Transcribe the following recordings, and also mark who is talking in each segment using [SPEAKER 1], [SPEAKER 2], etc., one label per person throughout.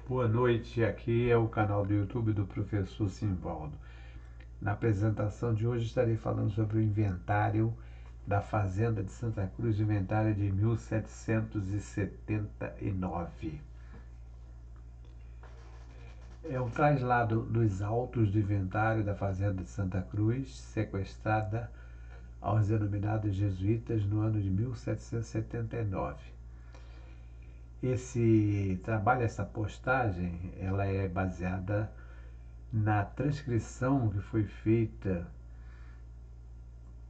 [SPEAKER 1] Boa noite, aqui é o canal do YouTube do professor Simvaldo. Na apresentação de hoje estarei falando sobre o inventário da Fazenda de Santa Cruz, inventário de 1779. É um traslado dos autos do inventário da Fazenda de Santa Cruz, sequestrada aos denominados jesuítas no ano de 1779. Esse trabalho, essa postagem, ela é baseada na transcrição que foi feita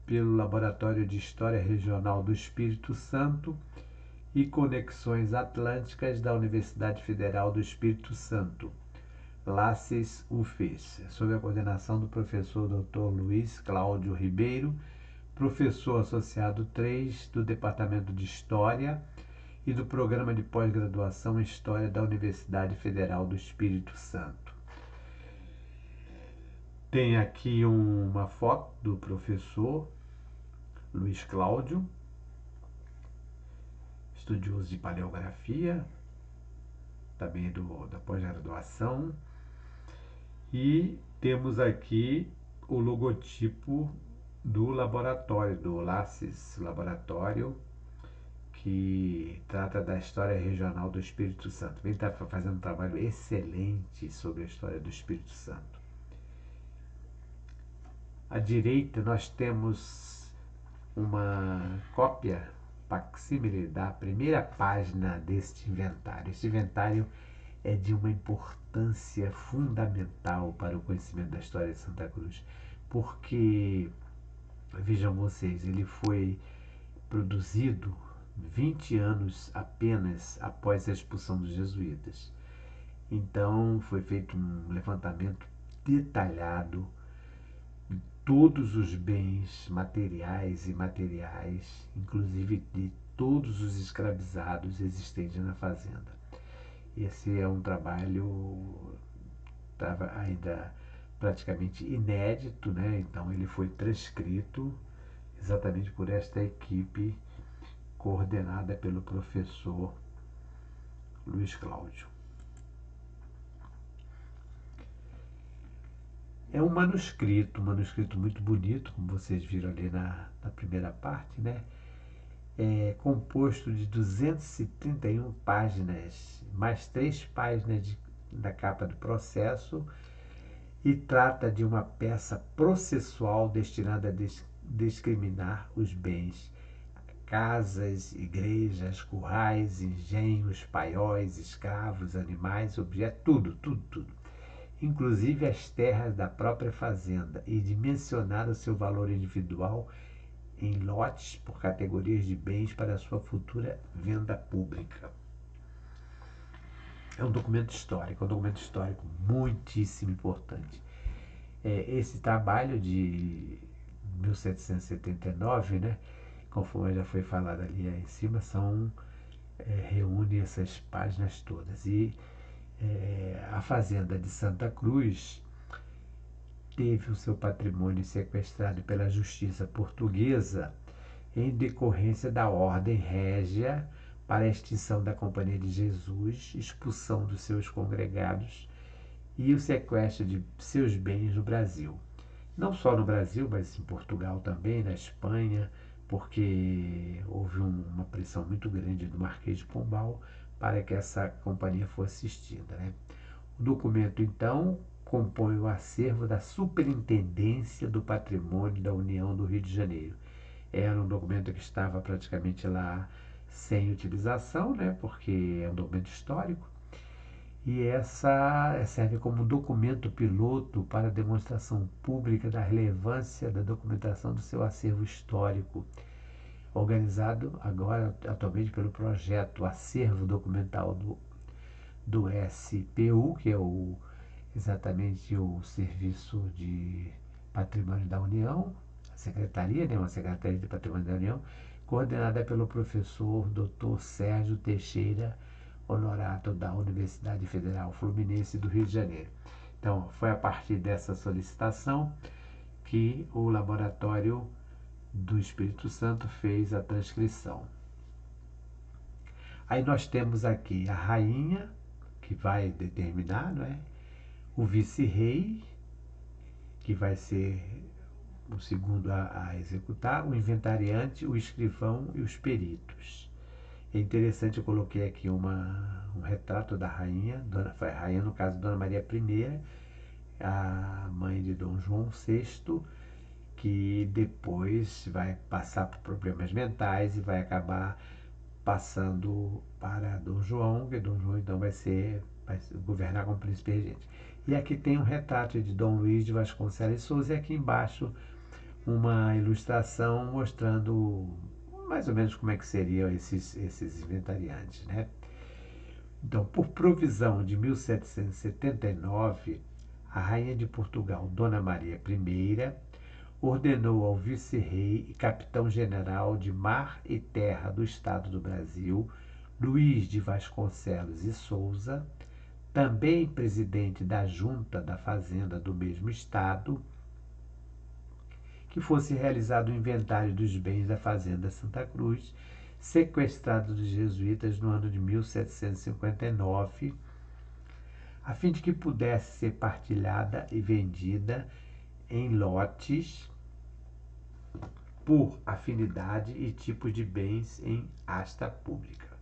[SPEAKER 1] pelo Laboratório de História Regional do Espírito Santo e Conexões Atlânticas da Universidade Federal do Espírito Santo, LACES-UFES, sob a coordenação do professor Dr. Luiz Cláudio Ribeiro, professor associado 3 do Departamento de História e do Programa de Pós-Graduação em História da Universidade Federal do Espírito Santo. Tem aqui uma foto do professor Luiz Cláudio, estudioso de paleografia, também da pós-graduação. E temos aqui o logotipo do laboratório, do LACES, laboratório que trata da história regional do Espírito Santo. Vem estar fazendo um trabalho excelente sobre a história do Espírito Santo. À direita nós temos uma cópia facsímile da primeira página deste inventário. Este inventário é de uma importância fundamental para o conhecimento da história de Santa Cruz, porque, vejam vocês, ele foi produzido 20 anos apenas após a expulsão dos jesuítas. Então foi feito um levantamento detalhado de todos os bens materiais e imateriais, inclusive de todos os escravizados existentes na fazenda. Esse é um trabalho ainda praticamente inédito, né? Então ele foi transcrito exatamente por esta equipe coordenada pelo professor Luiz Cláudio. É um manuscrito muito bonito, como vocês viram ali na primeira parte, né? É composto de 231 páginas, mais 3 páginas da capa do processo, e trata de uma peça processual destinada a discriminar os bens: casas, igrejas, currais, engenhos, paióis, escravos, animais, objetos, tudo. Inclusive as terras da própria fazenda, e de mencionar o seu valor individual em lotes por categorias de bens para sua futura venda pública. É um documento histórico muitíssimo importante. Esse trabalho de 1779, né, conforme já foi falado ali em cima, reúne essas páginas todas. E a Fazenda de Santa Cruz teve o seu patrimônio sequestrado pela justiça portuguesa em decorrência da ordem régia para a extinção da Companhia de Jesus, expulsão dos seus congregados e o sequestro de seus bens no Brasil. Não só no Brasil, mas em Portugal também, na Espanha, porque houve uma pressão muito grande do Marquês de Pombal para que essa companhia fosse extinta, né? O documento, então, compõe o acervo da Superintendência do Patrimônio da União do Rio de Janeiro. Era um documento que estava praticamente lá sem utilização, né, porque é um documento histórico, e essa serve como documento piloto para demonstração pública da relevância da documentação do seu acervo histórico, organizado agora atualmente pelo projeto Acervo Documental do SPU, que é exatamente o Serviço de Patrimônio da União, a Secretaria, né, uma Secretaria de Patrimônio da União, coordenada pelo professor Dr. Sérgio Teixeira Honorato, da Universidade Federal Fluminense do Rio de Janeiro. Então, foi a partir dessa solicitação que o Laboratório do Espírito Santo fez a transcrição. Aí nós temos aqui a rainha, que vai determinar, não é? O vice-rei, que vai ser o segundo a executar, o inventariante, o escrivão e os peritos. É interessante, eu coloquei aqui um retrato da rainha, foi a rainha, no caso, Dona Maria I, a mãe de Dom João VI, que depois vai passar por problemas mentais e vai acabar passando para Dom João, que Dom João então vai governar como príncipe regente. E aqui tem um retrato de Dom Luís de Vasconcelos e Souza, e aqui embaixo uma ilustração mostrando mais ou menos como é que seriam esses inventariantes, né? Então, por provisão de 1779, a rainha de Portugal, Dona Maria I, ordenou ao vice-rei e capitão-general de mar e terra do Estado do Brasil, Luís de Vasconcelos e Souza, também presidente da Junta da Fazenda do mesmo estado, que fosse realizado o inventário dos bens da Fazenda Santa Cruz, sequestrados dos jesuítas no ano de 1759, a fim de que pudesse ser partilhada e vendida em lotes por afinidade e tipos de bens em asta pública.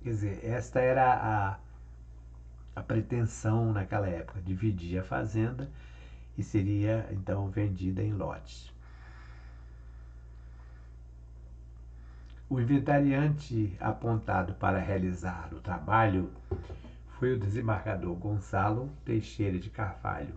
[SPEAKER 1] Quer dizer, esta era a pretensão naquela época, dividir a fazenda e seria então vendida em lotes. O inventariante apontado para realizar o trabalho foi o desembargador Gonçalo Teixeira de Carvalho.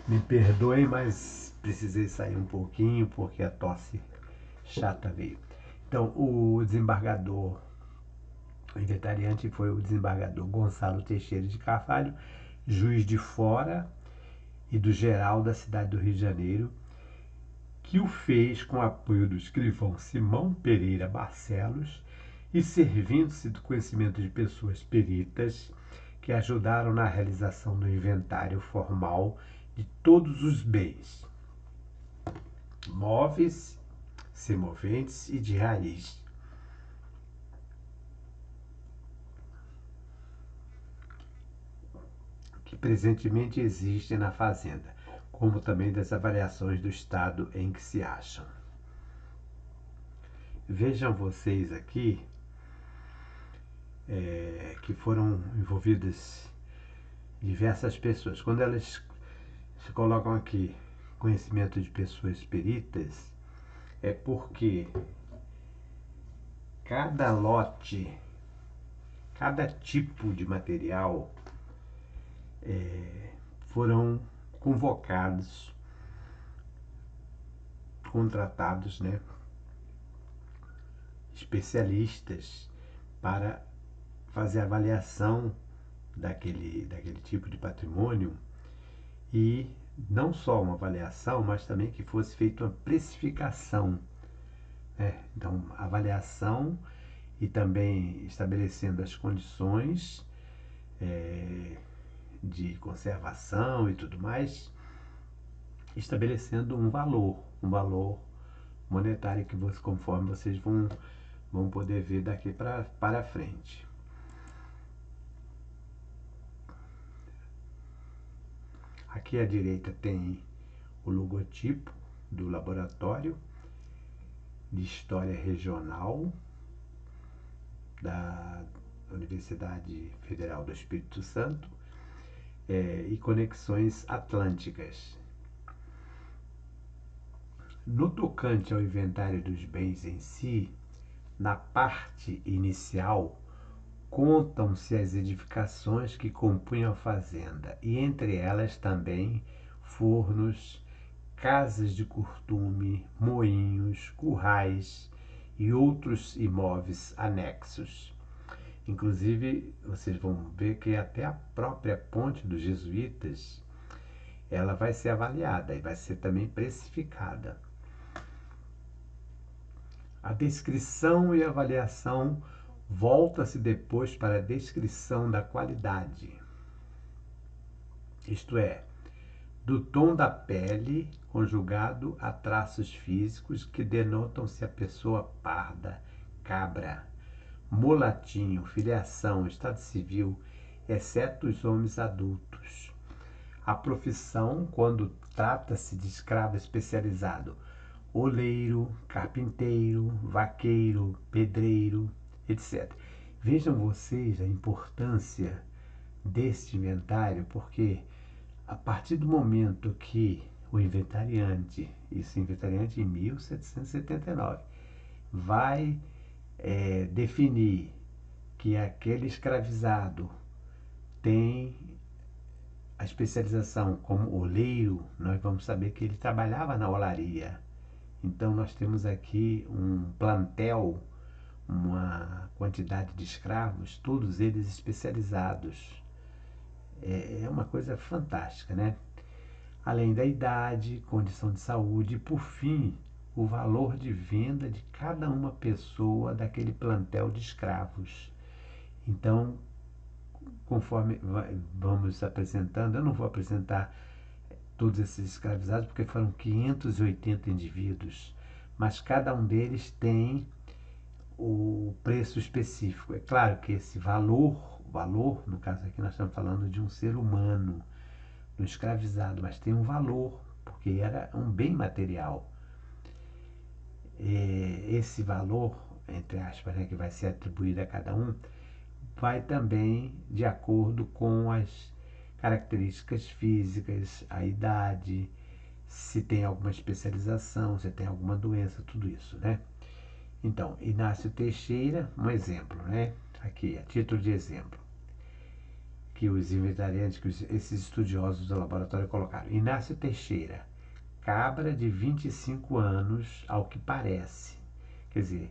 [SPEAKER 1] Me perdoem, mas precisei sair um pouquinho porque a tosse chata veio. Então, o inventariante foi o desembargador Gonçalo Teixeira de Carvalho, juiz de fora e do geral da cidade do Rio de Janeiro, que o fez com apoio do escrivão Simão Pereira Barcelos e servindo-se do conhecimento de pessoas peritas que ajudaram na realização do inventário formal de todos os bens, móveis, semoventes e de raiz, que presentemente existem na fazenda, como também das avaliações do estado em que se acham. Vejam vocês aqui que foram envolvidas diversas pessoas. Quando elas se colocam aqui conhecimento de pessoas peritas, é porque cada lote, cada tipo de material foram convocados, contratados, né, especialistas para fazer a avaliação daquele tipo de patrimônio, e não só uma avaliação, mas também que fosse feita uma precificação, né? Então, avaliação e também estabelecendo as condições de conservação e tudo mais, estabelecendo um valor monetário que conforme vocês vão poder ver daqui para frente. Aqui à direita tem o logotipo do laboratório de História Regional da Universidade Federal do Espírito Santo e Conexões Atlânticas. No tocante ao inventário dos bens em si, na parte inicial, contam-se as edificações que compunham a fazenda, e entre elas também fornos, casas de curtume, moinhos, currais e outros imóveis anexos. Inclusive, vocês vão ver que até a própria ponte dos jesuítas, ela vai ser avaliada e vai ser também precificada. A descrição e avaliação volta-se depois para a descrição da qualidade, isto é, do tom da pele, conjugado a traços físicos que denotam se a pessoa parda, cabra, mulatinho, filiação, estado civil, exceto os homens adultos. A profissão, quando trata-se de escravo especializado, oleiro, carpinteiro, vaqueiro, pedreiro, etc. Vejam vocês a importância deste inventário, porque a partir do momento que o inventariante, isso inventariante em 1779, vai definir que aquele escravizado tem a especialização como oleiro, nós vamos saber que ele trabalhava na olaria. Então nós temos aqui um plantel, uma quantidade de escravos, todos eles especializados. É uma coisa fantástica, né? Além da idade, condição de saúde e, por fim, o valor de venda de cada uma pessoa daquele plantel de escravos. Então, conforme vamos apresentando, eu não vou apresentar todos esses escravizados porque foram 580 indivíduos, mas cada um deles tem o preço específico. É claro que esse valor, no caso aqui nós estamos falando de um ser humano, do escravizado, mas tem um valor, porque era um bem material. Esse valor, entre aspas, né, que vai ser atribuído a cada um, vai também de acordo com as características físicas, a idade, se tem alguma especialização, se tem alguma doença, tudo isso, né? Então, Inácio Teixeira, um exemplo, né? Aqui, a título de exemplo, que os inventariantes, que esses estudiosos do laboratório colocaram. Inácio Teixeira, cabra de 25 anos, ao que parece. Quer dizer,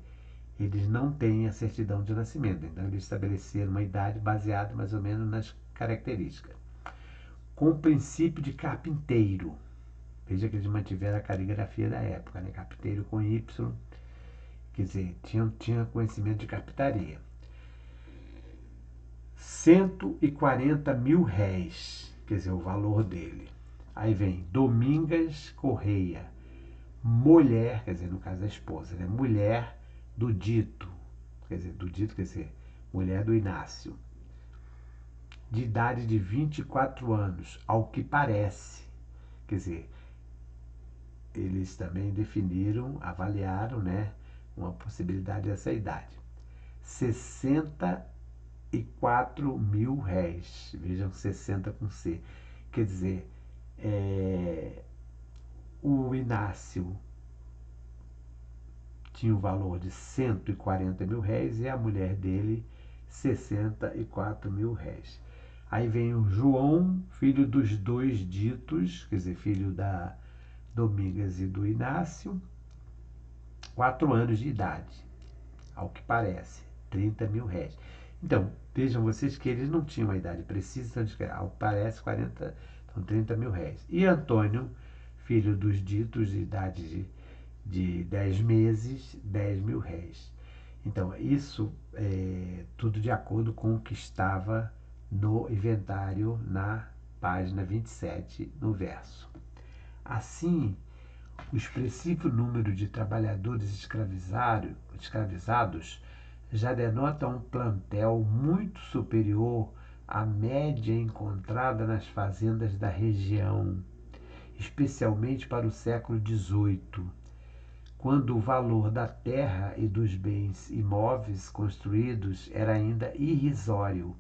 [SPEAKER 1] eles não têm a certidão de nascimento, então eles estabeleceram uma idade baseada mais ou menos nas características. Com o princípio de carpinteiro. Veja que eles mantiveram a caligrafia da época, né? Carpinteiro com Y, quer dizer, tinha conhecimento de carpintaria. 140 mil réis, quer dizer, o valor dele. Aí vem Domingas Correia, mulher, quer dizer, no caso da esposa, né? Mulher do dito, quer dizer, mulher do Inácio, de idade de 24 anos, ao que parece, quer dizer, eles também definiram, avaliaram, né, uma possibilidade dessa idade. 64 mil réis, vejam, 60 com C, quer dizer, o Inácio tinha o valor de 140 mil réis e a mulher dele 64 mil réis. Aí vem o João, filho dos dois ditos, quer dizer, filho da Domingas e do Inácio, 4 anos de idade, ao que parece, 30 mil réis. Então, vejam vocês que eles não tinham a idade precisa, então, ao que parece, 30 mil réis. E Antônio, filho dos ditos, de idade de 10 meses, 10 mil réis. Então, isso é tudo de acordo com o que estava no inventário na página 27, no verso. Assim, o expressivo número de trabalhadores escravizados já denota um plantel muito superior à média encontrada nas fazendas da região, especialmente para o século XVIII, quando o valor da terra e dos bens imóveis construídos era ainda irrisório,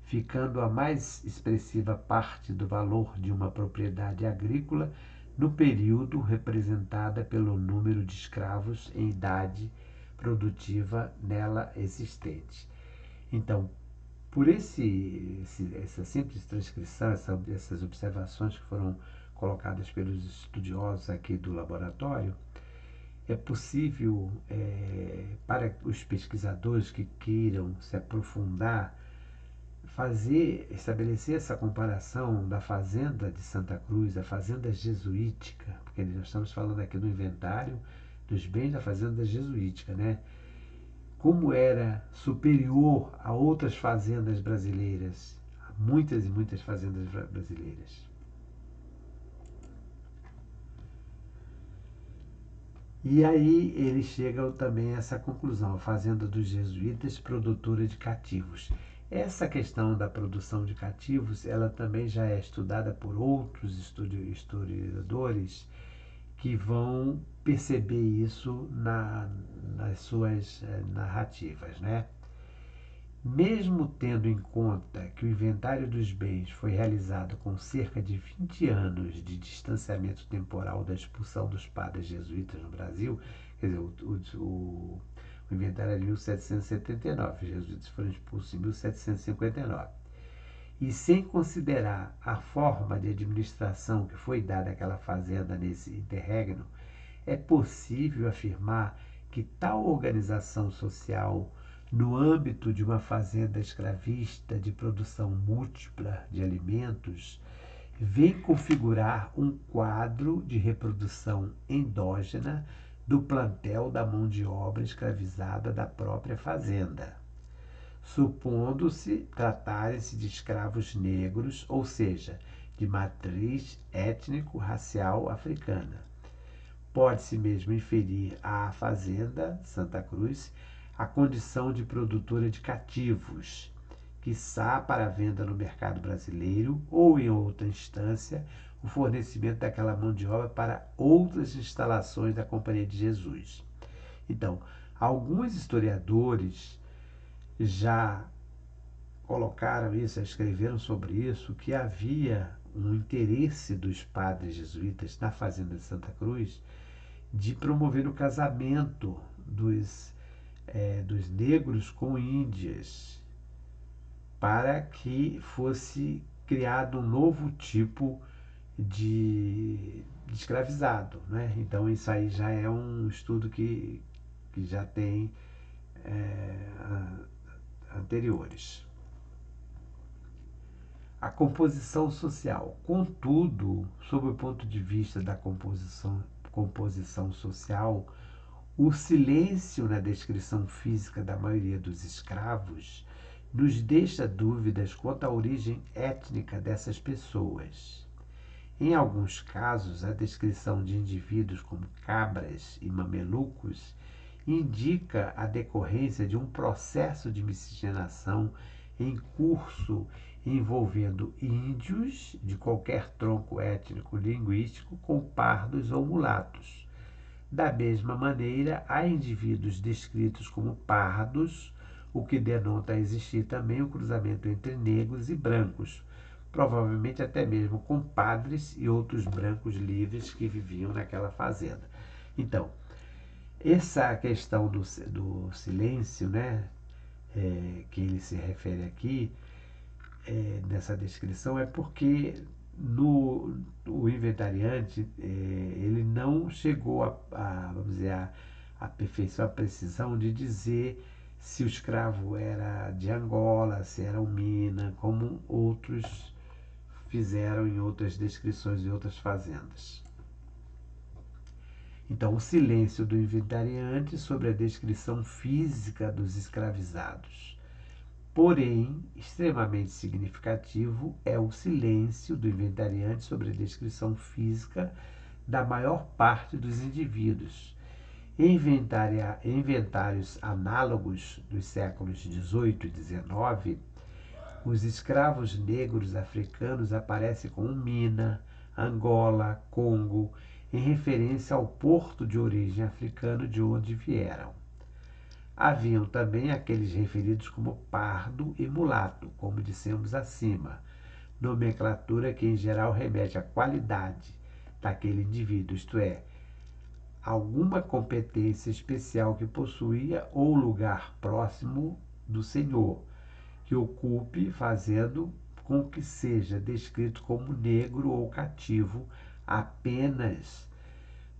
[SPEAKER 1] ficando a mais expressiva parte do valor de uma propriedade agrícola no período representada pelo número de escravos em idade produtiva nela existente. Então, por essa simples transcrição, essas observações que foram colocadas pelos estudiosos aqui do laboratório, é possível, para os pesquisadores que queiram se aprofundar, estabelecer essa comparação da fazenda de Santa Cruz, a fazenda jesuítica, porque nós estamos falando aqui do inventário dos bens da fazenda jesuítica, né? Como era superior a outras fazendas brasileiras, a muitas e muitas fazendas brasileiras. E aí eles chegam também a essa conclusão, a fazenda dos jesuítas produtora de cativos. Essa questão da produção de cativos, ela também já é estudada por outros historiadores que vão perceber isso nas suas narrativas, né? Mesmo tendo em conta que o inventário dos bens foi realizado com cerca de 20 anos de distanciamento temporal da expulsão dos padres jesuítas no Brasil, quer dizer, o inventário é de 1779, os jesuítas foram expulsos em 1759, e sem considerar a forma de administração que foi dada àquela fazenda nesse interregno, é possível afirmar que tal organização social no âmbito de uma fazenda escravista de produção múltipla de alimentos, vem configurar um quadro de reprodução endógena do plantel da mão de obra escravizada da própria fazenda, supondo-se tratarem-se de escravos negros, ou seja, de matriz étnico-racial africana. Pode-se mesmo inferir à fazenda Santa Cruz a condição de produtora de cativos, quiçá para venda no mercado brasileiro ou, em outra instância, o fornecimento daquela mão de obra para outras instalações da Companhia de Jesus. Então, alguns historiadores já colocaram isso, escreveram sobre isso, que havia um interesse dos padres jesuítas na fazenda de Santa Cruz de promover o casamento dos negros com índias, para que fosse criado um novo tipo de escravizado, né? Então isso aí já é um estudo que já tem anteriores. A composição social. Contudo, sob o ponto de vista da composição social, o silêncio na descrição física da maioria dos escravos nos deixa dúvidas quanto à origem étnica dessas pessoas. Em alguns casos, a descrição de indivíduos como cabras e mamelucos indica a decorrência de um processo de miscigenação em curso envolvendo índios de qualquer tronco étnico-linguístico com pardos ou mulatos. Da mesma maneira, há indivíduos descritos como pardos, o que denota existir também o cruzamento entre negros e brancos, provavelmente até mesmo compadres e outros brancos livres que viviam naquela fazenda. Então, essa questão do silêncio, né, que ele se refere aqui, nessa descrição, é porque o inventariante ele não chegou vamos dizer, a perfeição, a precisão de dizer se o escravo era de Angola, se era um Mina, como outros fizeram em outras descrições de outras fazendas. Então, o silêncio do inventariante sobre a descrição física dos escravizados. Porém, extremamente significativo é o silêncio do inventariante sobre a descrição física da maior parte dos indivíduos. Em inventários análogos dos séculos XVIII e XIX, os escravos negros africanos aparecem como Mina, Angola, Congo, em referência ao porto de origem africano de onde vieram. Haviam também aqueles referidos como pardo e mulato, como dissemos acima, nomenclatura que em geral remete à qualidade daquele indivíduo, isto é, alguma competência especial que possuía ou lugar próximo do senhor, que ocupe fazendo com que seja descrito como negro ou cativo apenas.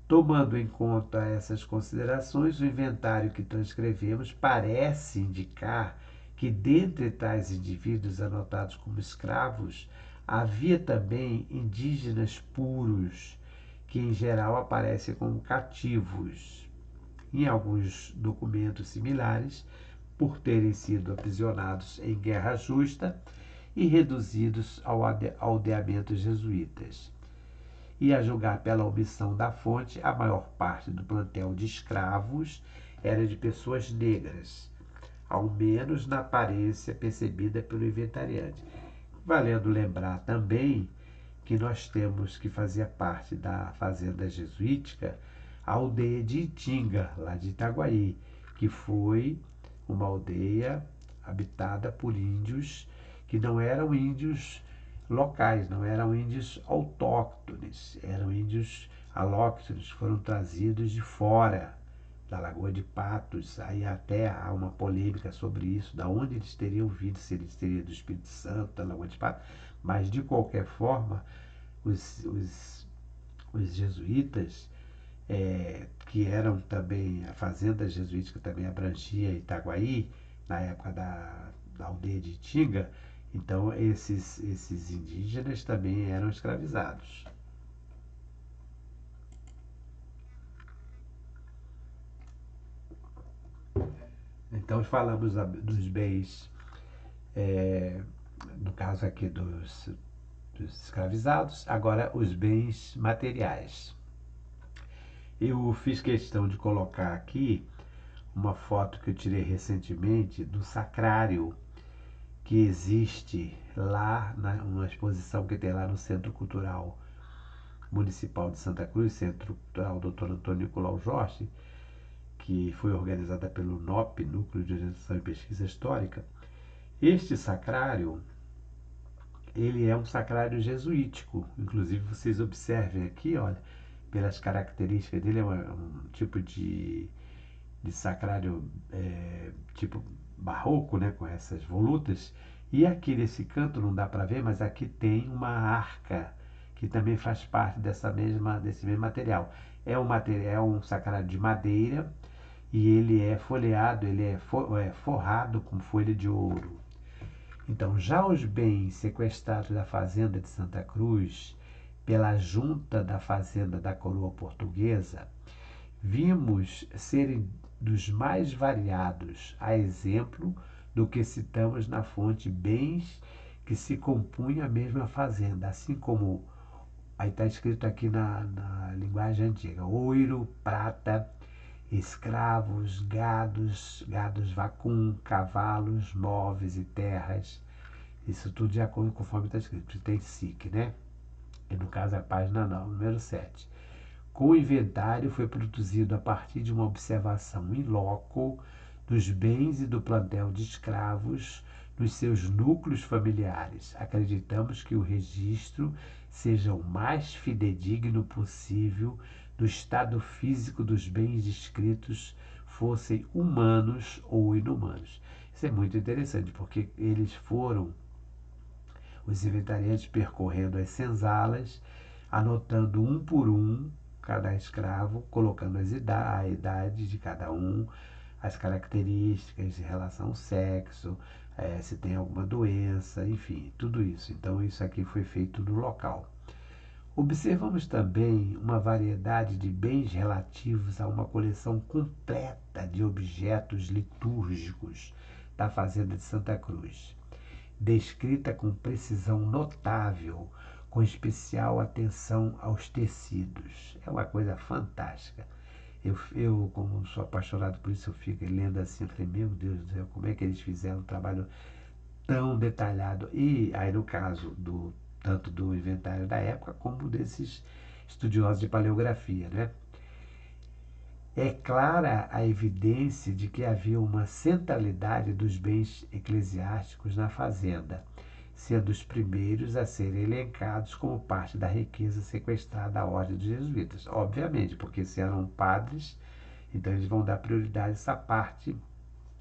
[SPEAKER 1] Tomando em conta essas considerações, o inventário que transcrevemos parece indicar que, dentre tais indivíduos anotados como escravos, havia também indígenas puros, que em geral aparecem como cativos. Em alguns documentos similares, por terem sido aprisionados em guerra justa e reduzidos ao aldeamento jesuítas. E a julgar pela omissão da fonte, a maior parte do plantel de escravos era de pessoas negras, ao menos na aparência percebida pelo inventariante. Valendo lembrar também que nós temos que fazer parte da fazenda jesuítica a aldeia de Itinga, lá de Itaguaí, que foi uma aldeia habitada por índios que não eram índios locais, não eram índios autóctones, eram índios alóctones, foram trazidos de fora da Lagoa de Patos. Aí até há uma polêmica sobre isso, da onde eles teriam vindo, se eles teriam do Espírito Santo, da Lagoa de Patos, mas de qualquer forma, os jesuítas, que eram também, a fazenda jesuítica também abrangia Itaguaí, na época da aldeia de Itinga, então esses indígenas também eram escravizados. Então falamos dos bens, no caso aqui dos escravizados, agora os bens materiais. Eu fiz questão de colocar aqui uma foto que eu tirei recentemente do sacrário que existe lá, numa exposição que tem lá no Centro Cultural Municipal de Santa Cruz, Centro Cultural Dr. Antônio Nicolau Jorge, que foi organizada pelo NOP, Núcleo de Orientação e Pesquisa Histórica. Este sacrário, ele é um sacrário jesuítico. Inclusive, vocês observem aqui, olha, pelas características dele, é um tipo de sacrário tipo barroco, né, com essas volutas. E aqui nesse canto não dá para ver, mas aqui tem uma arca que também faz parte desse mesmo material. É um sacrário de madeira e ele é folheado, ele é forrado com folha de ouro. Então, já os bens sequestrados da fazenda de Santa Cruz pela junta da fazenda da coroa portuguesa, vimos serem dos mais variados, a exemplo do que citamos na fonte bens que se compunham a mesma fazenda, assim como, aí está escrito aqui na linguagem antiga, ouro, prata, escravos, gados vacum, cavalos, móveis e terras. Isso tudo de acordo com conforme está escrito. Tem SIC, né? E no caso a página não, número 7. Com o inventário foi produzido a partir de uma observação in loco dos bens e do plantel de escravos nos seus núcleos familiares. Acreditamos que o registro seja o mais fidedigno possível do estado físico dos bens descritos, fossem humanos ou inumanos. Isso é muito interessante, porque eles foram, os inventariantes, percorrendo as senzalas, anotando um por um cada escravo, colocando a idade de cada um, as características em relação ao sexo, se tem alguma doença, enfim, tudo isso. Então, isso aqui foi feito no local. Observamos também uma variedade de bens relativos a uma coleção completa de objetos litúrgicos da fazenda de Santa Cruz, descrita com precisão notável, com especial atenção aos tecidos. É uma coisa fantástica. Eu, como sou apaixonado por isso, eu fico lendo assim, eu falei, meu Deus do céu, como é que eles fizeram um trabalho tão detalhado? E aí, no caso tanto do inventário da época, como desses estudiosos de paleografia, né? É clara a evidência de que havia uma centralidade dos bens eclesiásticos na fazenda, sendo os primeiros a serem elencados como parte da riqueza sequestrada à ordem dos jesuítas. Obviamente, porque se eram padres, então eles vão dar prioridade a essa parte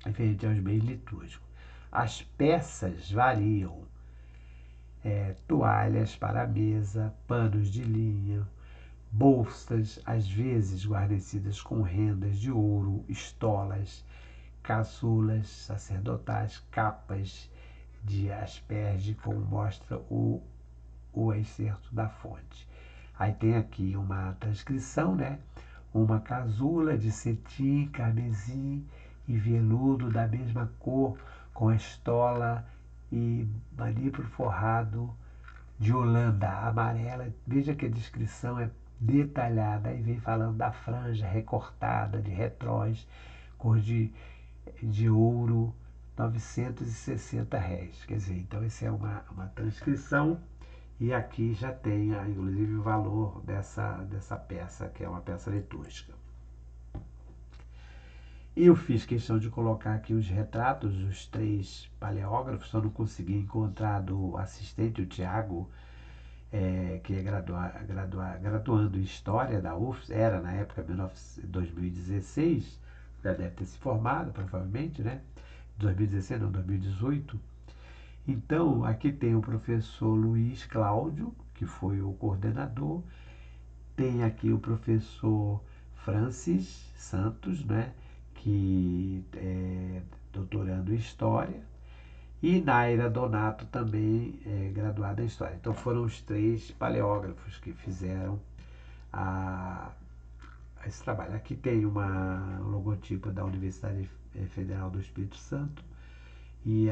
[SPEAKER 1] referente aos bens litúrgicos. As peças variam toalhas para a mesa, panos de linho, bolsas, às vezes guarnecidas com rendas de ouro, estolas, casulas sacerdotais, capas de asperge, como mostra o excerto da fonte. Aí tem aqui uma transcrição, né? Uma casula de cetim, carmesim e veludo da mesma cor, com estola e manípulo forrado de holanda amarela. Veja que a descrição é detalhada. Aí vem falando da franja recortada de retrós, cor de ouro, R$ 960. Quer dizer, então essa é uma transcrição. E aqui já tem, inclusive, o valor dessa peça, que é uma peça litúrgica. Eu fiz questão de colocar aqui os retratos dos 3 paleógrafos, só não consegui encontrar do assistente, o Tiago, que é graduando em História da UFS, era na época 2016, já deve ter se formado, provavelmente, né? 2016, não, 2018. Então, aqui tem o professor Luiz Cláudio, que foi o coordenador, tem aqui o professor Francis Santos, né, que é doutorando em História, e Naira Donato também é graduada em História. Então foram os 3 paleógrafos que fizeram esse trabalho. Aqui tem um logotipo da Universidade Federal do Espírito Santo, e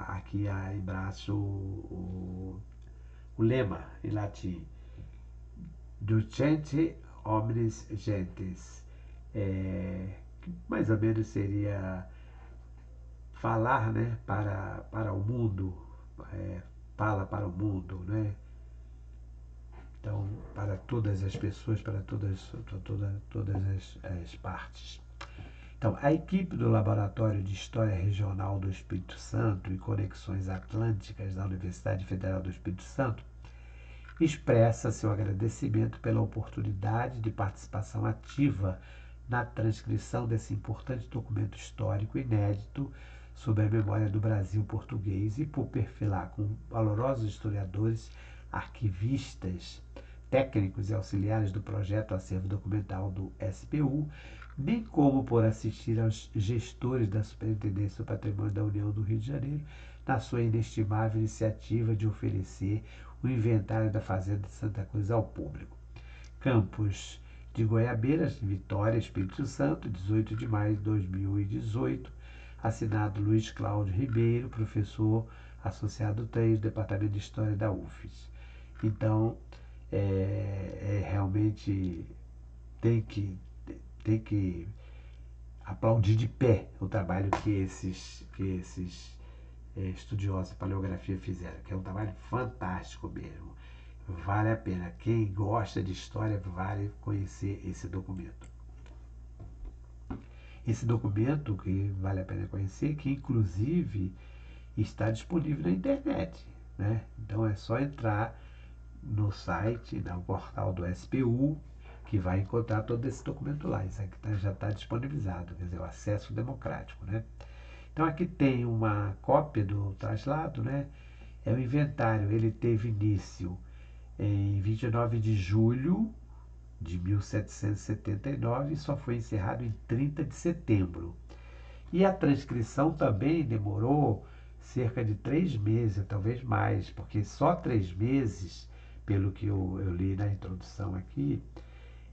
[SPEAKER 1] aqui embaixo o lema em latim, Ducente omnis gentes, que mais ou menos seria falar, né, para o mundo, fala para o mundo, né? Então, para todas as pessoas, para todas as partes. Então, a equipe do Laboratório de História Regional do Espírito Santo e Conexões Atlânticas da Universidade Federal do Espírito Santo expressa seu agradecimento pela oportunidade de participação ativa na transcrição desse importante documento histórico inédito sobre a memória do Brasil português e por perfilar com valorosos historiadores, arquivistas, técnicos e auxiliares do projeto Acervo Documental do SPU, bem como por assistir aos gestores da Superintendência do Patrimônio da União do Rio de Janeiro na sua inestimável iniciativa de oferecer o inventário da Fazenda de Santa Cruz ao público. Campos de Goiabeiras, Vitória, Espírito Santo, 18 de maio de 2018, assinado Luiz Cláudio Ribeiro, professor associado 3 do Departamento de História da UFES. Então, realmente tem que aplaudir de pé o trabalho que esses estudiosos de paleografia fizeram, que é um trabalho fantástico mesmo. Vale a pena. Quem gosta de história vale conhecer esse documento. Esse documento que vale a pena conhecer, que inclusive está disponível na internet, né? Então é só entrar no site, no portal do SPU, que vai encontrar todo esse documento lá. Isso aqui já está disponibilizado, quer dizer, o acesso democrático, né? Então aqui tem uma cópia do traslado, né? É o inventário, ele teve início em 29 de julho de 1779 e só foi encerrado em 30 de setembro. E a transcrição também demorou cerca de 3 meses, talvez mais, porque só 3 meses, pelo que eu li na introdução aqui,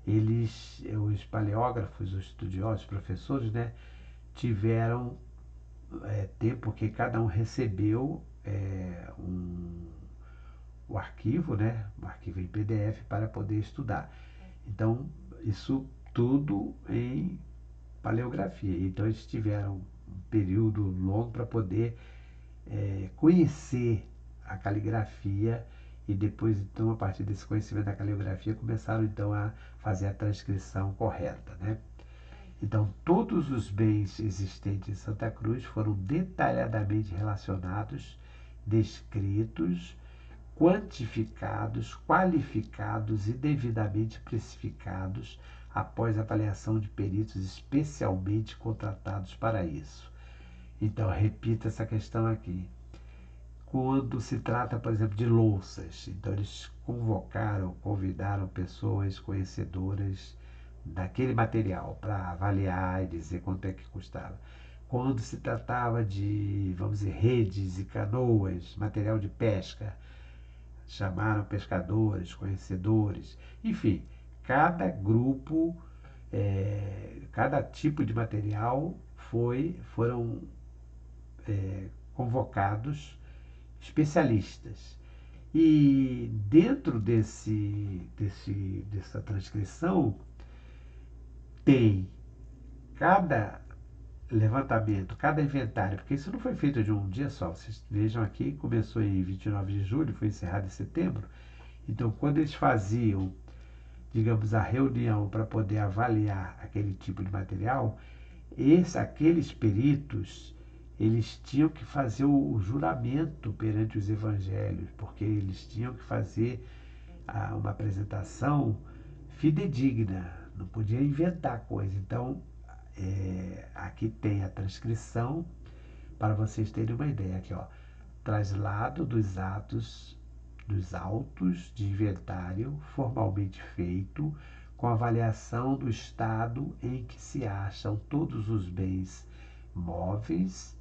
[SPEAKER 1] os paleógrafos, os estudiosos, os professores, né, tiveram tempo, porque cada um recebeu o arquivo, né, um arquivo em PDF para poder estudar. Então, isso tudo em paleografia. Então, eles tiveram um período longo para poder conhecer a caligrafia e depois, então, a partir desse conhecimento da caligrafia, começaram, então, a fazer a transcrição correta, né? Então, todos os bens existentes em Santa Cruz foram detalhadamente relacionados, descritos, quantificados, qualificados e devidamente precificados após avaliação de peritos especialmente contratados para isso. Então, repita essa questão aqui. quando se trata, por exemplo, de louças. Então, eles convidaram pessoas conhecedoras daquele material para avaliar e dizer quanto é que custava. Quando se tratava de, vamos dizer, redes e canoas, material de pesca, chamaram pescadores, conhecedores, enfim, cada grupo, cada tipo de material foram convocados especialistas. E dentro dessa transcrição tem cada levantamento, cada inventário, porque isso não foi feito de um dia só. Vocês vejam aqui, começou em 29 de julho, foi encerrado em setembro. Então, quando eles faziam, digamos, a reunião para poder avaliar aquele tipo de material, aqueles peritos, eles tinham que fazer o juramento perante os evangelhos, porque eles tinham que fazer uma apresentação fidedigna, não podia inventar coisa. Então, aqui tem a transcrição, para vocês terem uma ideia. Aqui, ó, traslado dos autos de inventário formalmente feito, com avaliação do estado em que se acham todos os bens móveis,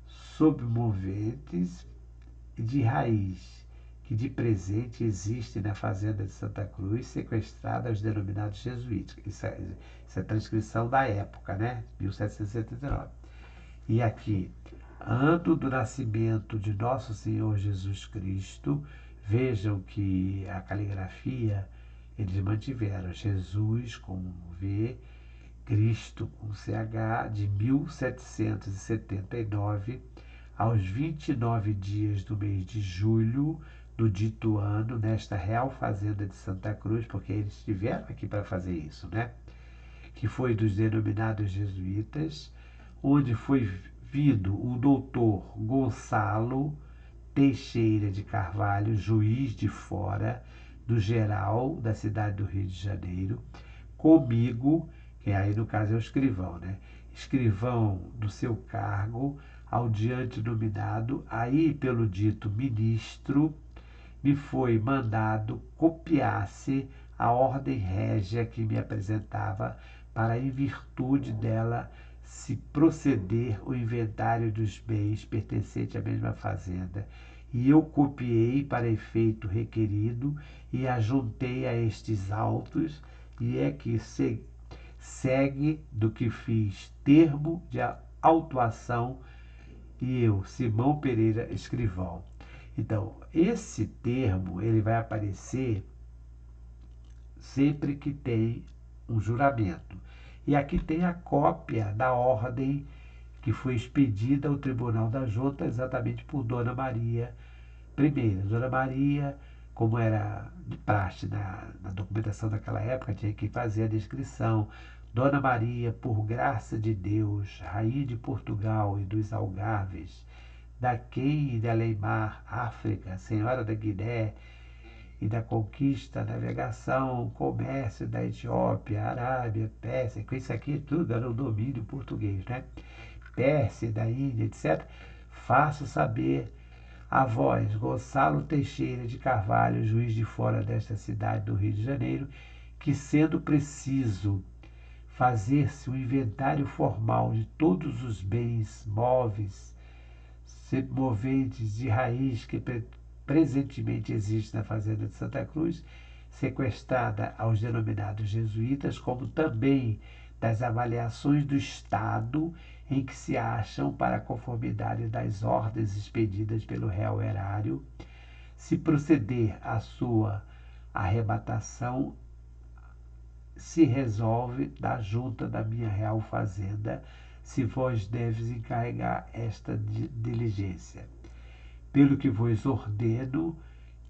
[SPEAKER 1] submoventes e de raiz, que de presente existe na fazenda de Santa Cruz, sequestrada aos denominados jesuítas. Isso é a transcrição da época, né? 1779. E aqui, ano do nascimento de Nosso Senhor Jesus Cristo. Vejam que a caligrafia eles mantiveram Jesus com V, Cristo com CH, de 1779, aos 29 dias do mês de julho do dito ano, nesta Real Fazenda de Santa Cruz, porque eles estiveram aqui para fazer isso, né? Que foi dos denominados jesuítas, onde foi vindo o doutor Gonçalo Teixeira de Carvalho, juiz de fora do geral da cidade do Rio de Janeiro, comigo, que aí no caso é o escrivão, né? Escrivão do seu cargo, ao diante nominado, aí pelo dito ministro, me foi mandado copiar-se a ordem régia que me apresentava, para, em virtude dela, se proceder o inventário dos bens pertencentes à mesma fazenda, e eu copiei para efeito requerido e ajuntei a estes autos, e é que segue do que fiz termo de autuação, e eu, Simão Pereira, escrivão. Então, esse termo ele vai aparecer sempre que tem um juramento. E aqui tem a cópia da ordem que foi expedida ao Tribunal da Junta exatamente por Dona Maria I. Dona Maria, como era de praxe na documentação daquela época, tinha que fazer a descrição. Dona Maria, por graça de Deus, rainha de Portugal e dos Algarves, da Quem e da Leimar, África, senhora da Guiné e da conquista, navegação, comércio da Etiópia, Arábia, Pérsia, com isso aqui tudo era o domínio português, né? Pérsia, da Índia, etc. Faço saber a vós, Gonçalo Teixeira de Carvalho, juiz de fora desta cidade do Rio de Janeiro, que sendo preciso fazer-se um inventário formal de todos os bens móveis, moventes de raiz que presentemente existe na fazenda de Santa Cruz, sequestrada aos denominados jesuítas, como também das avaliações do estado em que se acham, para a conformidade das ordens expedidas pelo réu erário, se proceder à sua arrebatação, se resolve da junta da minha real fazenda, se vós deves encarregar esta diligência. Pelo que vos ordeno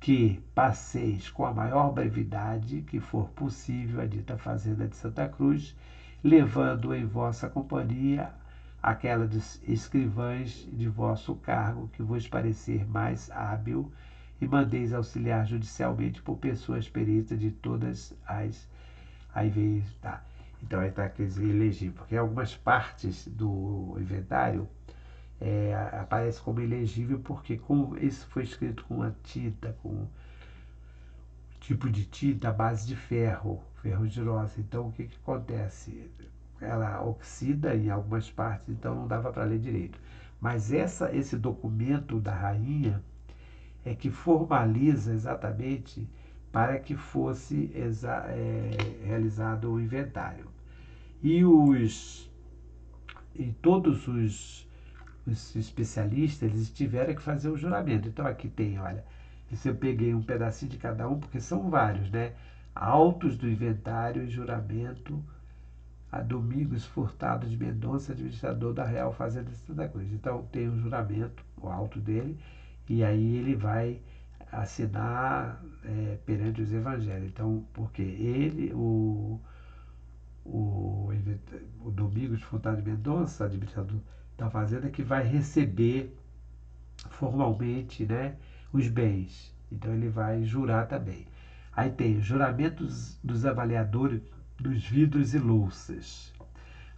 [SPEAKER 1] que passeis com a maior brevidade que for possível a dita fazenda de Santa Cruz, levando em vossa companhia aquela dos escrivães de vosso cargo, que vos parecer mais hábil, e mandeis auxiliar judicialmente por pessoas peritas de todas as... Aí vem... Tá. Então aí está aqueles ilegíveis, porque algumas partes do inventário aparece como ilegível porque isso foi escrito com a tinta, com tipo de tinta à base de ferro, ferruginosa. Então o que acontece? Ela oxida em algumas partes, então não dava para ler direito. Mas esse documento da rainha é que formaliza exatamente para que fosse realizado o inventário. E todos os especialistas, eles tiveram que fazer o juramento. Então aqui tem, olha, isso eu peguei um pedacinho de cada um, porque são vários, né? Autos do inventário e juramento a Domingos Furtado de Mendonça, administrador da Real Fazenda de Santa Cruz. Então tem o juramento, o auto dele, e aí ele vai assinar perante os evangelhos. Então, porque ele, o, o Domingos Furtado de Mendonça, administrador da Fazenda, que vai receber formalmente, né, os bens. Então ele vai jurar também. Aí tem juramentos dos avaliadores dos vidros e louças.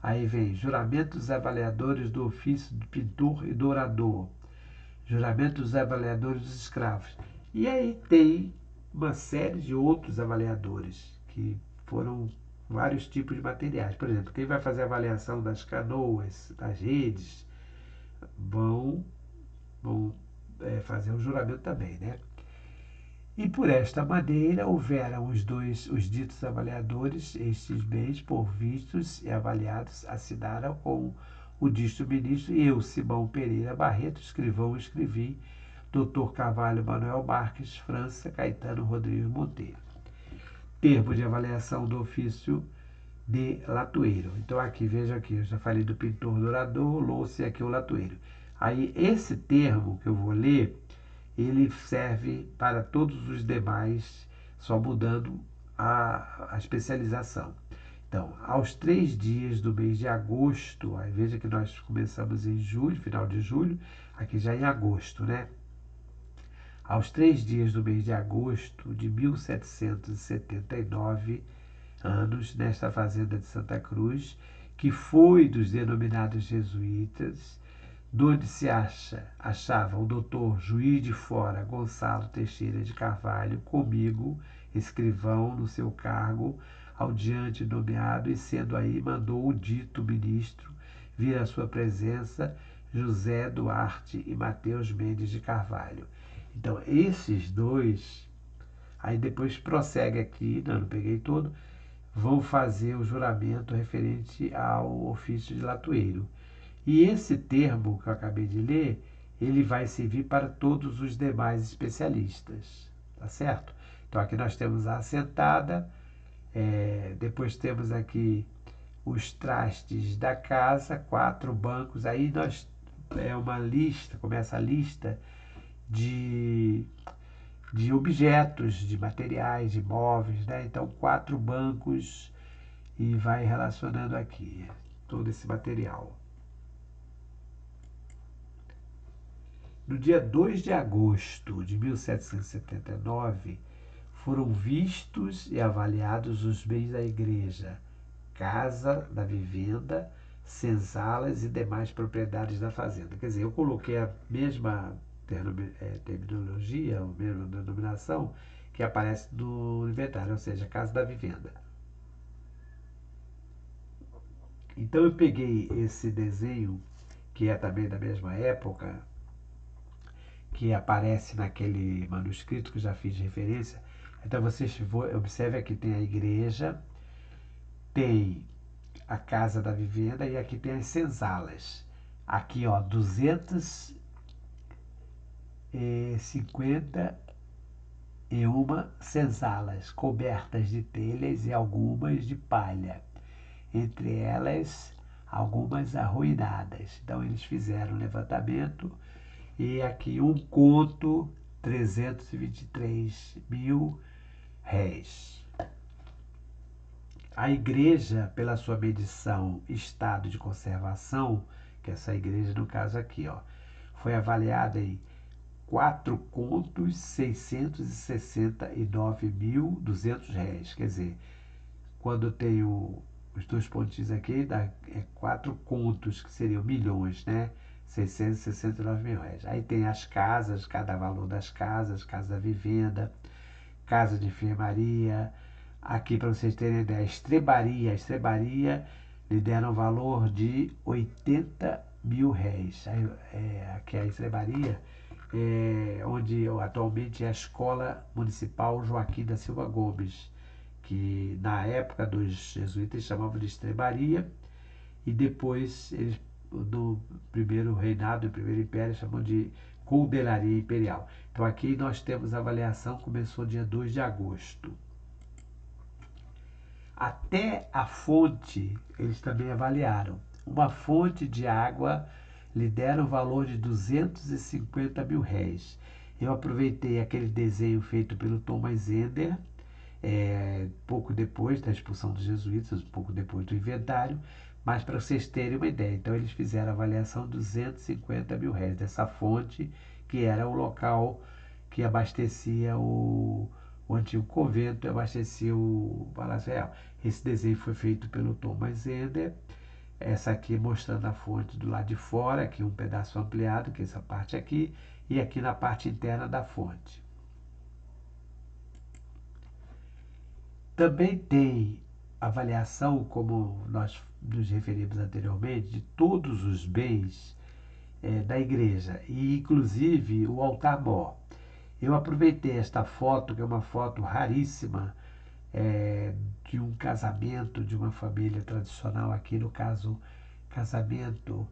[SPEAKER 1] Aí vem juramentos dos avaliadores do ofício do pintor e dourador. Juramentos dos avaliadores dos escravos. E aí tem uma série de outros avaliadores, que foram vários tipos de materiais. Por exemplo, quem vai fazer a avaliação das canoas, das redes, vão fazer um juramento também, né? E por esta maneira houveram os ditos avaliadores, estes bens, por vistos e avaliados, assinaram com o dito ministro e eu, Simão Pereira Barreto, escrivão, escrevi, Dr. Carvalho Manuel Marques, França, Caetano Rodrigues Monteiro. Termo de avaliação do ofício de latoeiro. Então aqui, veja aqui, eu já falei do pintor dourador, louça e aqui o latoeiro. Aí esse termo que eu vou ler, ele serve para todos os demais, só mudando a especialização. Então, aos 3 dias do mês de agosto, aí veja que nós começamos em julho, final de julho, aqui já em agosto, né? Aos 3 dias do mês de agosto de 1779 anos, nesta fazenda de Santa Cruz, que foi dos denominados jesuítas, donde se achava o doutor Juiz de Fora Gonçalo Teixeira de Carvalho, comigo, escrivão no seu cargo, ao diante nomeado, e sendo aí mandou o dito ministro vir à sua presença José Duarte e Mateus Mendes de Carvalho. Então, esses dois, aí depois prossegue aqui, não peguei todo, vão fazer o juramento referente ao ofício de latoeiro. E esse termo que eu acabei de ler, ele vai servir para todos os demais especialistas, tá certo? Então aqui nós temos a assentada, depois temos aqui os trastes da casa, 4 bancos, aí uma lista, começa a lista de objetos, de materiais, de móveis, né? Então 4 bancos e vai relacionando aqui todo esse material. No dia 2 de agosto de 1779, foram vistos e avaliados os bens da igreja, casa da vivenda, senzalas e demais propriedades da fazenda. Quer dizer, eu coloquei a mesma terminologia, a mesma denominação que aparece no inventário, ou seja, casa da vivenda. Então eu peguei esse desenho, que é também da mesma época, que aparece naquele manuscrito que eu já fiz referência. Então vocês observem aqui, tem a igreja, tem a casa da vivenda e aqui tem as senzalas. Aqui, ó, 251 senzalas cobertas de telhas e algumas de palha. Entre elas, algumas arruinadas. Então eles fizeram um levantamento. E aqui um conto, 323.000 réis. A igreja, pela sua medição estado de conservação, que essa igreja no caso aqui, ó, foi avaliada em 4.669.200 réis. Quer dizer, quando tem os 2 pontinhos aqui, dá 4 contos, que seriam milhões, né? 669 mil réis. Aí tem as casas, cada valor das casas, casa da vivenda, casa de enfermaria. Aqui, para vocês terem ideia, a estrebaria lhe deram um valor de 80 mil réis. Aqui é a estrebaria, onde atualmente é a Escola Municipal Joaquim da Silva Gomes, que na época dos jesuítas chamavam de estrebaria, e depois eles, no primeiro reinado, no primeiro império, chamam de Coldelaria Imperial. Então aqui nós temos a avaliação, começou dia 2 de agosto. Até a fonte, eles também avaliaram. Uma fonte de água lhe deram o valor de 250 mil réis. Eu aproveitei aquele desenho feito pelo Thomas Ender, pouco depois da expulsão dos jesuítas, pouco depois do inventário, mas para vocês terem uma ideia. Então eles fizeram a avaliação de 250 mil réis dessa fonte, que era o local que abastecia o antigo convento e abastecia o Palácio Real. Esse desenho foi feito pelo Thomas Ender. Essa aqui mostrando a fonte do lado de fora, aqui um pedaço ampliado, que é essa parte aqui, e aqui na parte interna da fonte. Também tem avaliação, como nós nos referimos anteriormente, de todos os bens da igreja, e inclusive o altar-mor. Eu aproveitei esta foto, que é uma foto raríssima, de um casamento de uma família tradicional, aqui no caso, casamento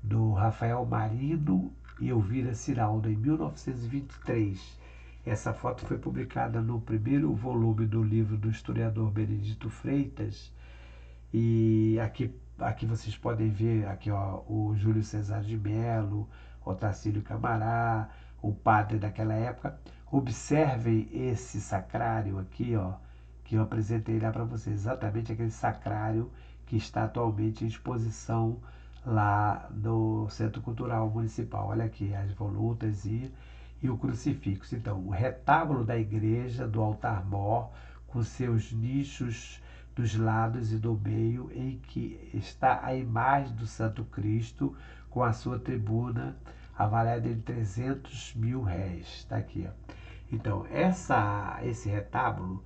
[SPEAKER 1] do Rafael Marino e Elvira Ciraldo, em 1923. Essa foto foi publicada no primeiro volume do livro do historiador Benedito Freitas, e aqui vocês podem ver aqui, ó, o Júlio Cesar de Mello, Otacílio Camará, o padre daquela época. Observem esse sacrário aqui, ó, que eu apresentei lá para vocês, exatamente aquele sacrário que está atualmente em exposição lá no Centro Cultural Municipal. Olha aqui as volutas e o crucifixo. Então, o retábulo da igreja, do altar-mor, com seus nichos dos lados e do meio, em que está a imagem do Santo Cristo, com a sua tribuna, avaliada em 300 mil réis. Está aqui, ó. Então, esse retábulo,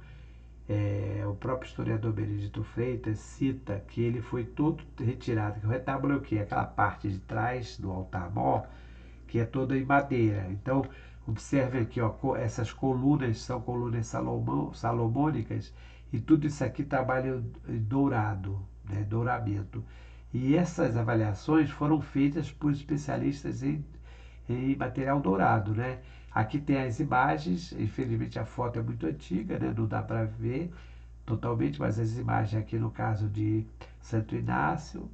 [SPEAKER 1] o próprio historiador Benedito Freitas cita que ele foi todo retirado. Que o retábulo é o quê? Aquela parte de trás do altar-mor, que é toda em madeira. Então, observe aqui, ó, essas colunas são colunas salomônicas, e tudo isso aqui trabalha em dourado, né, douramento. E essas avaliações foram feitas por especialistas em material dourado, né? Aqui tem as imagens, infelizmente a foto é muito antiga, né? Não dá para ver totalmente, mas as imagens aqui no caso de Santo Inácio,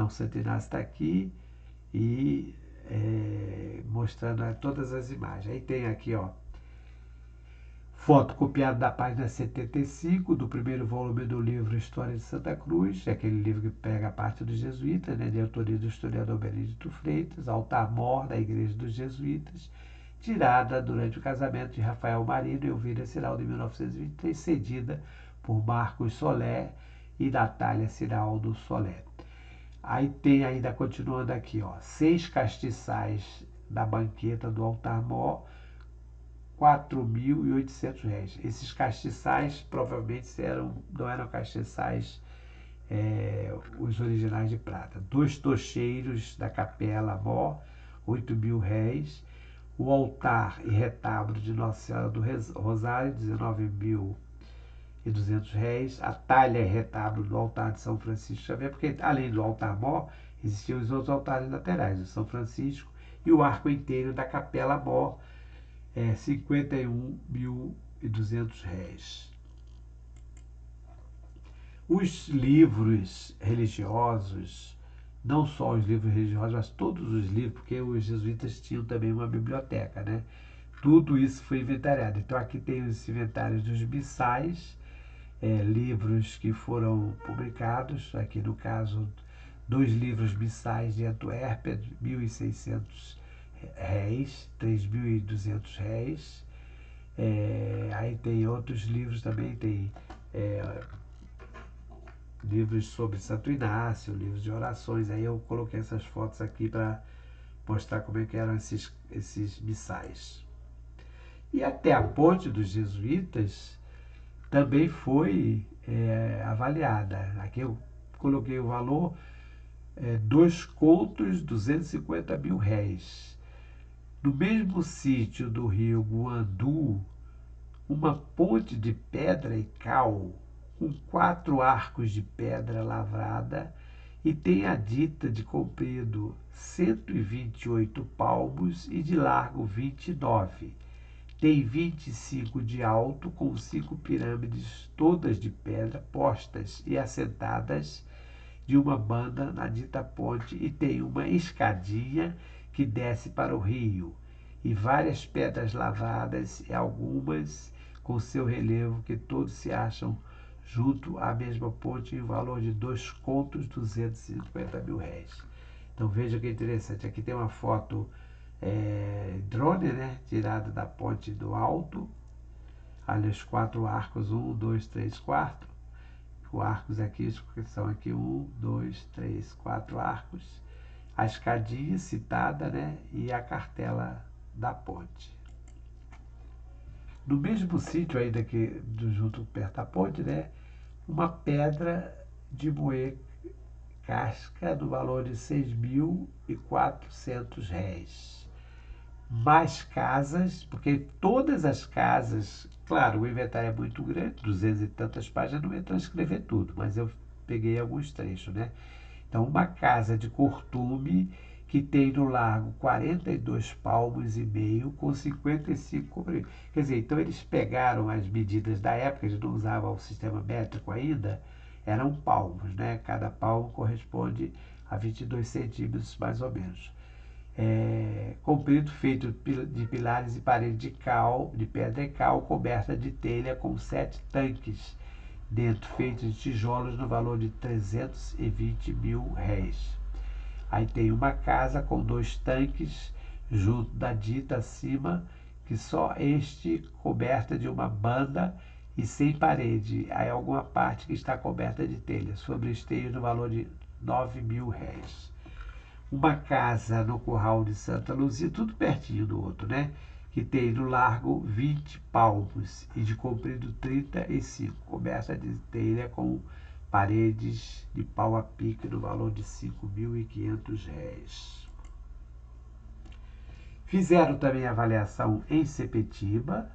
[SPEAKER 1] Santo Inácio está aqui, e mostrando todas as imagens. Aí tem aqui, ó, foto copiada da página 75 do primeiro volume do livro História de Santa Cruz, aquele livro que pega a parte dos jesuítas, né, de autoria do historiador Benedito Freitas, altar-mor da Igreja dos Jesuítas, tirada durante o casamento de Rafael Marino e Elvira Ciraldo em 1923, cedida por Marcos Solé e Natália Ciraldo Solé. Aí tem ainda, continuando aqui, ó, 6 castiçais da banqueta do altar-mor, 4.800 réis. Esses castiçais provavelmente não eram castiçais os originais de prata. 2 tocheiros da capela mor, 8.000 réis. O altar e retábulo de Nossa Senhora do Rosário, 19.200 réis. A talha e retábulo do altar de São Francisco Xavier, porque além do altar-mor, existiam os outros altares laterais, o São Francisco, e o arco inteiro da capela mor, 51.200 réis. Os livros religiosos, não só os livros religiosos, mas todos os livros, porque os jesuítas tinham também uma biblioteca, né? Tudo isso foi inventariado. Então aqui tem os inventários dos missais, livros que foram publicados, aqui no caso 2 livros missais de Antuérpia, 1.600 réis, 3.200 réis. Aí tem outros livros também, tem livros sobre Santo Inácio, livros de orações. Aí eu coloquei essas fotos aqui para mostrar como é que eram esses missais. E até a ponte dos jesuítas também foi avaliada. Aqui eu coloquei o valor, 2 contos, 250 mil réis. No mesmo sítio do rio Guandu, uma ponte de pedra e cal, com 4 arcos de pedra lavrada, e tem a dita de comprido 128 palmos e de largo 29. Tem 25 de alto, com 5 pirâmides, todas de pedra, postas e assentadas de uma banda na dita ponte, e tem uma escadinha que desce para o rio, e várias pedras lavradas, e algumas com seu relevo, que todos se acham junto à mesma ponte, em valor de 2 contos, 250 mil réis. Então veja que interessante, aqui tem uma foto drone, né, tirada da ponte do alto. Olha os 4 arcos, 1, 2, 3, 4. Os arcos aqui são aqui 1, 2, 3, 4 arcos. A escadinha citada, né, e a cartela da ponte. No mesmo sítio ainda que junto perto da ponte, né, uma pedra de moer casca no valor de 6.400 réis. Mais casas, porque todas as casas, claro, o inventário é muito grande, 200 e tantas páginas, não ia transcrever tudo, mas eu peguei alguns trechos, né? Então, uma casa de cortume que tem no largo 42 palmos e meio, com 55 comprimentos. Quer dizer, então eles pegaram as medidas da época, eles não usavam o sistema métrico ainda, eram palmos, né? Cada palmo corresponde a 22 centímetros, mais ou menos. Comprido, feito de pilares e parede de pedra e cal, coberta de telha, com 7 tanques dentro, feitos de tijolos, no valor de 320 mil réis. Aí tem uma casa com 2 tanques junto da dita acima, que só este coberta de uma banda e sem parede. Aí alguma parte que está coberta de telha, sobre esteio, no valor de 9 mil réis. Uma casa no Curral de Santa Luzia, tudo pertinho do outro, né? Que tem no largo 20 palmos e de comprido 35, coberta de telha com paredes de pau a pique, no valor de 5.500 réis. Fizeram também avaliação em Sepetiba,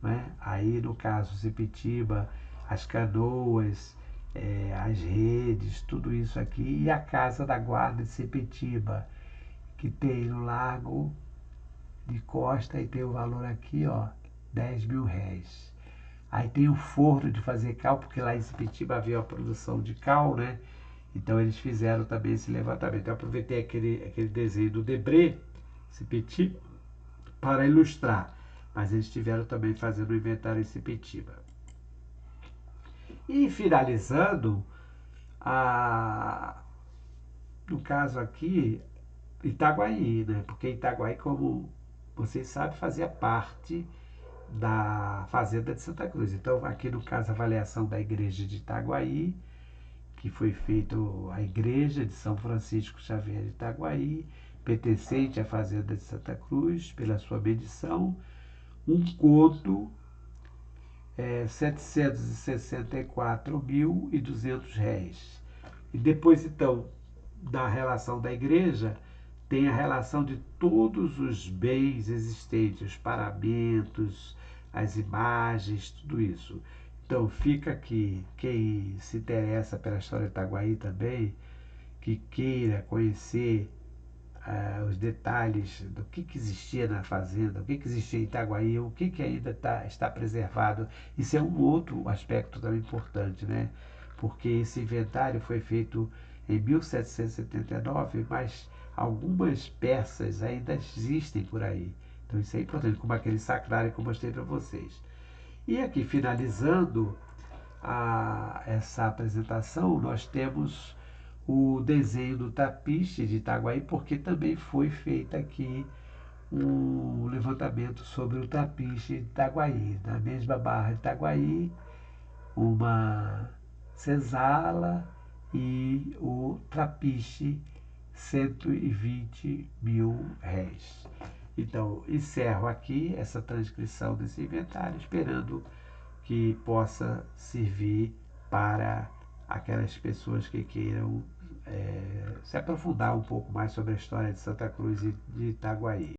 [SPEAKER 1] né? Aí no caso Sepetiba, as canoas, as redes, tudo isso aqui, e a Casa da Guarda de Sepetiba, que tem no largo de costa, e tem o valor aqui, 10 mil réis. Aí tem o forno de fazer cal, porque lá em Sepetiba havia a produção de cal, né? Então eles fizeram também esse levantamento. Eu aproveitei aquele desenho do Debré, Sepetiba, para ilustrar, mas eles estiveram também fazendo o inventário em Sepetiba. E finalizando, no caso aqui, Itaguaí, né? Porque Itaguaí, como vocês sabem, fazia parte da Fazenda de Santa Cruz. Então, aqui no caso, a avaliação da igreja de Itaguaí, que foi feita a igreja de São Francisco Xavier de Itaguaí, pertencente à Fazenda de Santa Cruz, pela sua medição, um conto, 764.200 réis. E depois, então, da relação da igreja, tem a relação de todos os bens existentes, os paramentos, as imagens, tudo isso. Então, fica aqui, quem se interessa pela história de Itaguaí também, que queira conhecer os detalhes do que existia na fazenda, o que existia em Itaguaí, o que ainda está preservado. Isso é um outro aspecto também importante, né? Porque esse inventário foi feito em 1779, mas algumas peças ainda existem por aí. Então isso é importante, como aquele sacrário que eu mostrei para vocês. E aqui, finalizando essa apresentação, nós temos o desenho do tapiche de Itaguaí, porque também foi feito aqui um levantamento sobre o tapiche de Itaguaí. Na mesma barra de Itaguaí, uma senzala e o trapiche 120 mil réis. Então, encerro aqui essa transcrição desse inventário, esperando que possa servir para aquelas pessoas que queiram se aprofundar um pouco mais sobre a história de Santa Cruz e de Itaguaí.